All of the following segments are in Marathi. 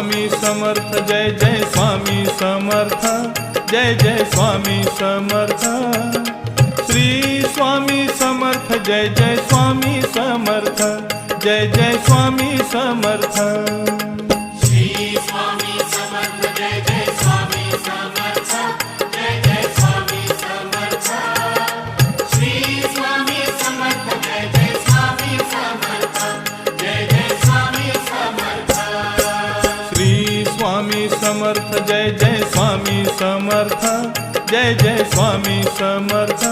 स्वामी समर्थ, जय जय स्वामी समर्थ, जय जय स्वामी समर्थ। श्री स्वामी समर्थ, जय जय स्वामी समर्थ, जय जय स्वामी समर्थ। श्री स्वामी समर्थ, जय जय स्वामी समर्थ, जय जय स्वामी समर्थ। श्री स्वामी समर्थ, जय जय स्वामी समर्थ, जय जय स्वामी समर्थ। श्री स्वामी समर्थ, जय जय स्वामी समर्थ, जय जय स्वामी समर्थ।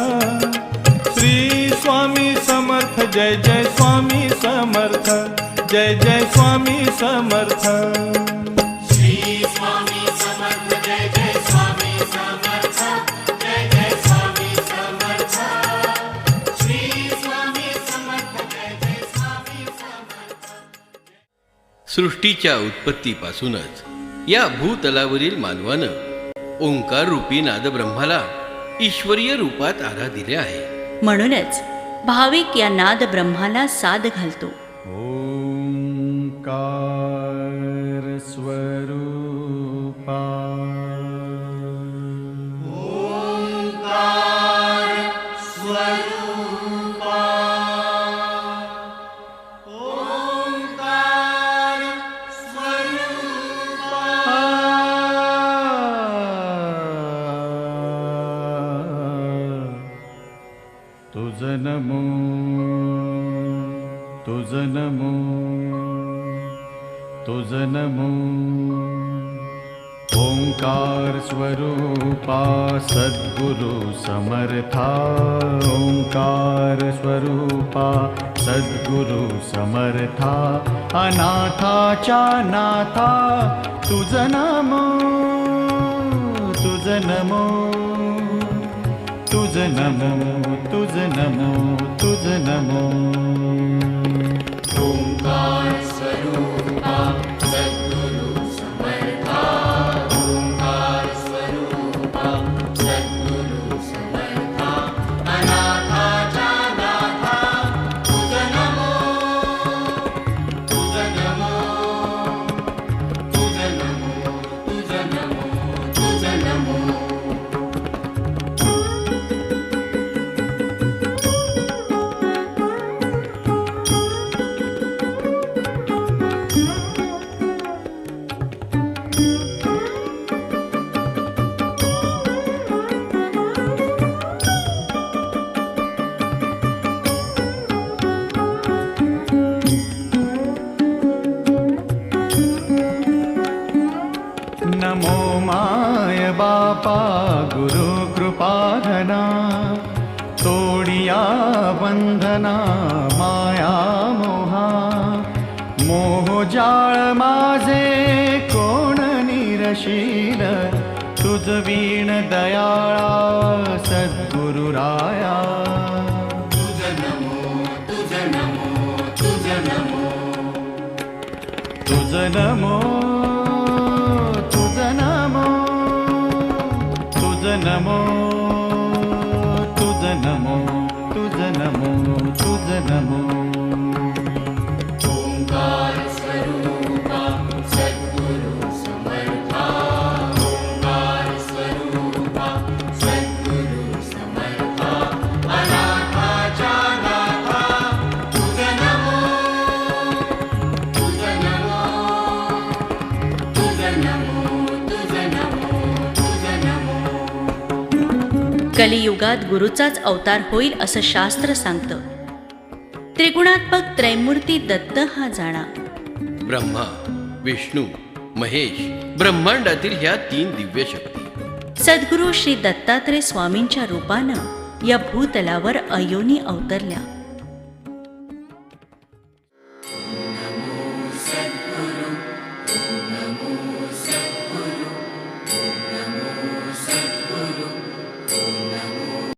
श्री स्वामी समर्थ, जय जय स्वामी समर्थ, जय जय स्वामी समर्थ। श्री स्वामी समर्थ, जय जय स्वामी समर्थ, जय जय स्वामी समर्थ। श्री स्वामी समर्थ, जय जय स्वामी समर्थ। सृष्टीच्या उत्पत्तीपासूनच या भूतलावरील मानवानं ओंकार रूपी नादब्रह्माला ईश्वरीय रूपात आराधिले आहे। म्हणूनच भाविक या नाद ब्रह्माला साद घालतो। ओंकार स्वरूपा ओंकार स्वरूपा ओंकार स्वरूपा तुझ नमो, तुझ नमो, तुझ नमो। ओंकार स्वरूपा सद्गुरु समर्था, ओंकार स्वरूपा सद्गुरु समर्था। अनाथाच्या नाथा तुझ नमो, तुझ नमो, तुझ नमो, तुझ नमो, तुझ नमो। ओंकार स्वरूपा सद्गुरु समर्था, ओंकार स्वरूपा सद्गुरु समर्था। अनाथाच्या नाथा तुझ नमो, तुझ नमो, तुझ नमो, तुझ नमो, तुझ नमो। नमो माय बापा गुरु कृपाधना, तोडिया बंधना माया मोहा। मोहजाळ माझे कोण निरशील, तुझ वीण दयाळा सद्गुरु राया। तुझ नमो, तुझ नमो, तुझ नमो। तुझ नमो, तुझ नमो, तुझ नमो, तुझ नमो, तुझ नमो, तुझ नमो। ओंकार स्वरूपा सद्गुरु समर्था, ओंकार स्वरूपा सद्गुरु समर्था। अनाथाच्या नाथा तुझ नमो, तुझ नमो, तुझ नमो, तुझ नमो, तुझ नमो। कलियुगात गुरुचाच अवतार होईल असं शास्त्र सांगतं। त्रिगुणात्मक त्रैमूर्ती दत्त हा जाणा। ब्रह्मा, विष्णू, महेश, ब्रह्मांडातील ह्या 3 दिव्य शक्ती सद्गुरू श्री दत्तात्रय स्वामींच्या रूपानं या भूतलावर अयोनी अवतरल्या।